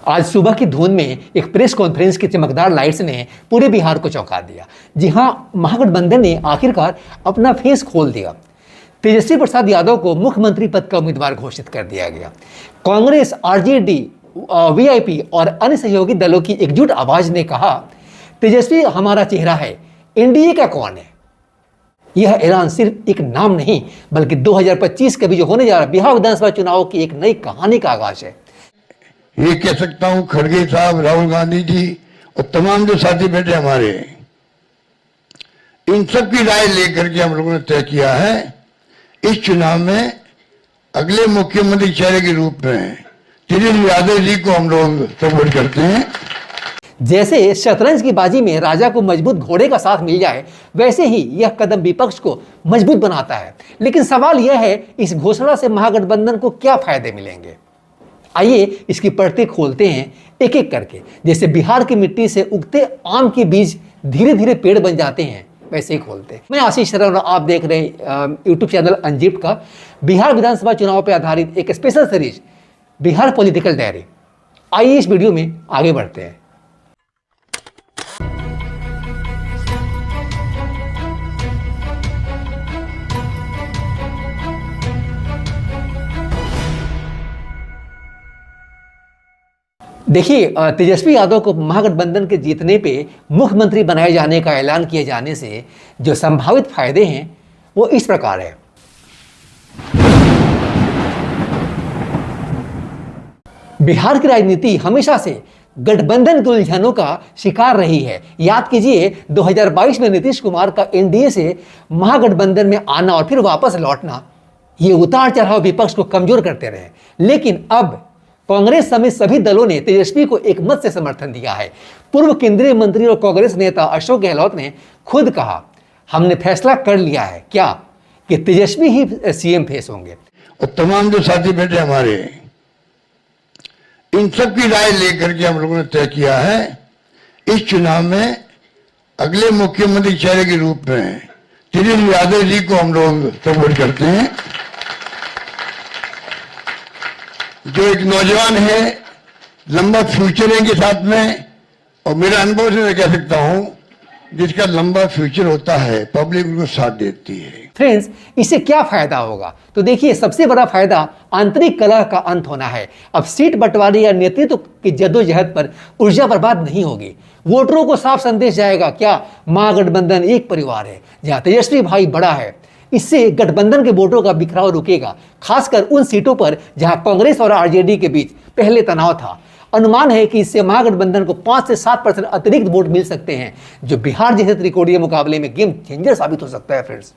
आज सुबह की धुंध में एक प्रेस कॉन्फ्रेंस की चमकदार लाइट्स ने पूरे बिहार को चौंका दिया। जी हां, महागठबंधन ने आखिरकार अपना फेस खोल दिया। तेजस्वी प्रसाद यादव को मुख्यमंत्री पद का उम्मीदवार घोषित कर दिया गया। कांग्रेस, आरजेडी, वीआईपी और अन्य सहयोगी दलों की एकजुट आवाज ने कहा, तेजस्वी हमारा चेहरा है, एनडीए का कौन है। यह ऐलान सिर्फ एक नाम नहीं बल्कि 2025 के भी जो होने जा रहा बिहार विधानसभा चुनाव की एक नई कहानी का आगाज है। ये कह सकता हूं, खड़गे साहब, राहुल गांधी जी और तमाम जो साथी बैठे हमारे, इन सब की राय लेकर के हम लोगों ने तय किया है इस चुनाव में अगले मुख्यमंत्री चेहरे के रूप में तेजस्वी यादव जी को हम लोग सपोर्ट करते हैं। जैसे शतरंज की बाजी में राजा को मजबूत घोड़े का साथ मिल जाए, वैसे ही यह कदम विपक्ष को मजबूत बनाता है। लेकिन सवाल यह है, इस घोषणा से महागठबंधन को क्या फायदे मिलेंगे। आइए इसकी परतें खोलते हैं एक एक करके। जैसे बिहार की मिट्टी से उगते आम के बीज धीरे धीरे पेड़ बन जाते हैं, वैसे ही खोलते हैं। मैं आशीष शरण, आप देख रहे हैं यूट्यूब चैनल अंजिप्ट का बिहार विधानसभा चुनाव पर आधारित एक special series Bihar political diary. आइए इस वीडियो में आगे बढ़ते हैं। देखिए, तेजस्वी यादव को महागठबंधन के जीतने पे मुख्यमंत्री बनाए जाने का ऐलान किए जाने से जो संभावित फायदे हैं वो इस प्रकार है। बिहार की राजनीति हमेशा से गठबंधन के उलझनों का शिकार रही है। याद कीजिए, 2022 में नीतीश कुमार का एनडीए से महागठबंधन में आना और फिर वापस लौटना, ये उतार चढ़ाव विपक्ष को कमजोर करते रहे। लेकिन अब कांग्रेस समेत सभी दलों ने तेजस्वी को एक मत से समर्थन दिया है। पूर्व केंद्रीय मंत्री और कांग्रेस नेता अशोक गहलोत ने खुद कहा, हमने फैसला कर लिया है क्या कि तेजस्वी ही सीएम फेस होंगे। और तमाम जो साथी बैठे हमारे, इन सब की राय लेकर के हम लोगों ने तय किया है इस चुनाव में अगले मुख्यमंत्री चेहरे के रूप में तेजस्वी यादव जी को हम लोग सपोर्ट करते हैं। जो एक नौजवान है, लंबा फ्यूचर है इनके साथ में, और मेरा अनुभव से मैं कह सकता हूं, जिसका लंबा फ्यूचर होता है पब्लिक उनको साथ देती है। फ्रेंड्स, इससे क्या फायदा होगा? तो देखिए, सबसे बड़ा फायदा आंतरिक कलह का अंत होना है। अब सीट बंटवारे या नेतृत्व की जद्दोजहद पर ऊर्जा बर्बाद नहीं होगी। वोटरों को साफ संदेश जाएगा, क्या महागठबंधन एक परिवार है जहां तेजस्वी भाई बड़ा है। इससे गठबंधन के वोटों का बिखराव रुकेगा, खासकर उन सीटों पर जहां कांग्रेस और आरजेडी के बीच पहले तनाव था। अनुमान है कि इससे महागठबंधन को 5 से 7% अतिरिक्त वोट मिल सकते हैं, जो बिहार जैसे त्रिकोणीय मुकाबले में गेम चेंजर साबित हो सकता है। फ्रेंड्स,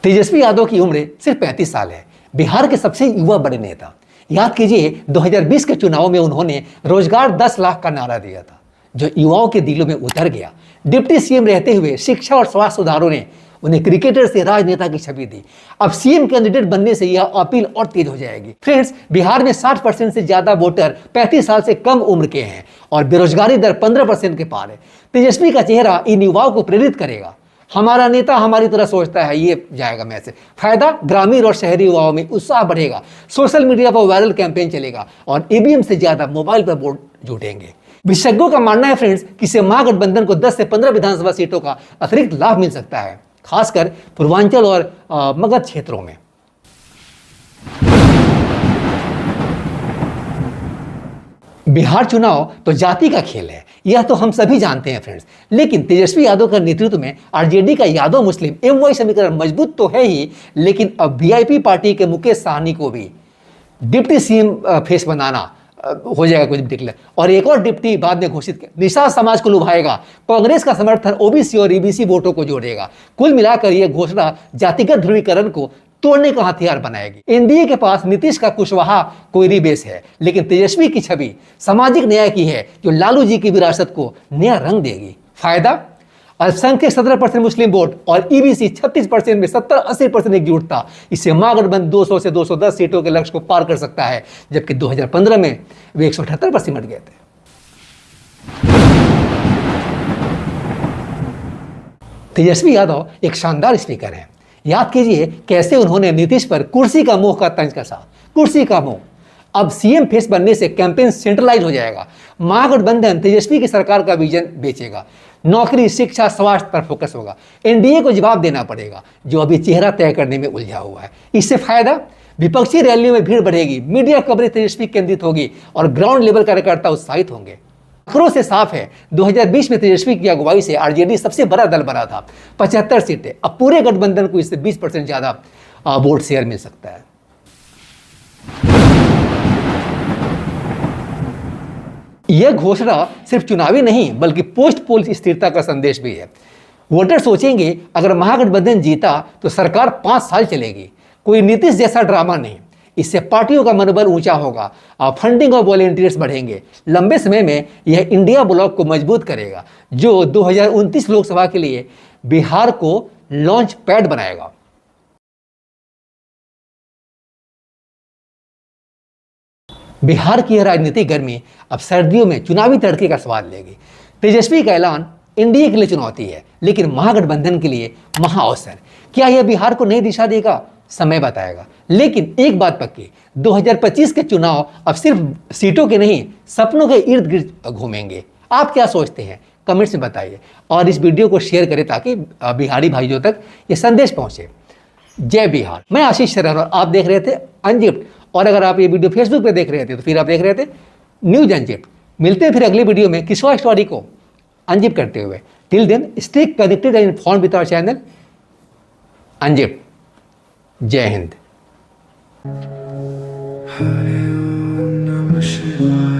तेजस्वी यादव की उम्र सिर्फ 35 साल है। बिहार के सबसे युवा बड़े नेता। याद कीजिए, 2020 के चुनाव में उन्होंने रोजगार 10 लाख का नारा दिया था, जो युवाओं के दिलों में उतर गया। डिप्टी सीएम रहते हुए शिक्षा और स्वास्थ्य सुधारों ने उन्हें क्रिकेटर से राजनेता की छवि दी। अब सीएम कैंडिडेट बनने से यह अपील और तेज हो जाएगी। फ्रेंड्स, बिहार में 60% से ज्यादा वोटर 35 साल से कम उम्र के हैं और बेरोजगारी दर 15% के पार है। तेजस्वी का चेहरा इन युवाओं को प्रेरित करेगा। हमारा नेता हमारी तरह सोचता है, ये जाएगा मैसेज। फायदा, ग्रामीण और शहरी युवाओं में उत्साह बढ़ेगा। सोशल मीडिया पर वायरल कैंपेन चलेगा और ईवीएम से ज्यादा मोबाइल पर वोट जुटेंगे। विशेषज्ञों का मानना है फ्रेंड्स कि इससे महागठबंधन को 10 से 15 विधानसभा सीटों का अतिरिक्त लाभ मिल सकता है, खासकर पूर्वांचल और मगध क्षेत्रों में। बिहार चुनाव तो जाति का खेल है, यह तो हम सभी जानते हैं फ्रेंड्स। लेकिन तेजस्वी यादव का नेतृत्व में आरजेडी का यादव मुस्लिम एमवाई समीकरण मजबूत तो है ही, लेकिन अब वीआईपी पार्टी के मुकेश सहनी को भी डिप्टी सीएम फेस बनाना हो जाएगा कुछ डिक्लेयर, और एक और डिप्टी बाद में घोषित किया। निषाद समाज को लुभाएगा, कांग्रेस का समर्थन ओबीसी और ईबीसी वोटों को जोड़ेगा। कुल मिलाकर यह घोषणा जातिगत ध्रुवीकरण को तोड़ने का हथियार बनाएगी। एनडीए के पास नीतीश का कुशवाहा कोयरी बेस है, लेकिन तेजस्वी की छवि सामाजिक न्याय की है, जो लालू जी की विरासत को नया रंग देगी। फायदा, अल्पसंख्यक 17% मुस्लिम वोट और ईबीसी 36% में 70-80% एकजुटता। इससे महागठबंधन 200 से 210 सीटों के लक्ष्य को पार कर सकता है, जबकि 2015 में वे 178 पर सिमट गए थे। तेजस्वी यादव एक शानदार स्पीकर हैं। याद कीजिए कैसे उन्होंने नीतीश पर कुर्सी का मोह का तंज कसा। कुर्सी का मोह। अब सीएम फेस बनने से कैंपेन सेंट्रलाइज हो जाएगा। महागठबंधन तेजस्वी की सरकार का विजन बेचेगा। नौकरी, शिक्षा, स्वास्थ्य पर फोकस होगा। एनडीए को जवाब देना पड़ेगा जो अभी चेहरा तय करने में उलझा हुआ है। इससे फायदा, विपक्षी रैलियों में भीड़ बढ़ेगी, मीडिया कवरेज तेजस्वी केंद्रित होगी और ग्राउंड लेवल कार्यकर्ता उत्साहित होंगे। आंकड़ों से साफ है 2020 में तेजस्वी की अगुवाई से आरजेडी सबसे बड़ा दल बना था, 75 सीटें। अब पूरे गठबंधन को इससे 20% ज्यादा वोट शेयर मिल सकता है। यह घोषणा सिर्फ चुनावी नहीं बल्कि पोस्ट पोल स्थिरता का संदेश भी है। वोटर सोचेंगे अगर महागठबंधन जीता तो सरकार 5 साल चलेगी, कोई नीतीश जैसा ड्रामा नहीं। इससे पार्टियों का मनोबल ऊंचा होगा, फंडिंग और वॉलेंटियर्स बढ़ेंगे। लंबे समय में यह इंडिया ब्लॉक को मजबूत करेगा जो 2029 लोकसभा के लिए बिहार को लॉन्च पैड बनाएगा। बिहार की यह राजनीतिक गर्मी अब सर्दियों में चुनावी तड़के का स्वाद लेगी। तेजस्वी का ऐलान एनडीए के लिए चुनौती है लेकिन महागठबंधन के लिए महाअवसर। क्या यह बिहार को नई दिशा देगा? समय बताएगा। लेकिन एक बात पक्की, 2025 के चुनाव अब सिर्फ सीटों के नहीं, सपनों के इर्द गिर्द घूमेंगे। आप क्या सोचते हैं? कमेंट्स में बताइए और इस वीडियो को शेयर करें ताकि बिहारी भाइयों तक ये संदेश पहुंचे। जय बिहार। मैं आशीष शरण और आप देख रहे थे अनजिप्ट। और अगर आप ये वीडियो फेसबुक पे देख रहे थे तो फिर आप देख रहे थे न्यूज अनजिप्ट। मिलते हैं फिर अगली वीडियो में किसी स्टोरी को अनजिप करते हुए। Till then stay connected and informed with our channel Unzipped. जय हिंद। हरे ओम नमः शिवाय।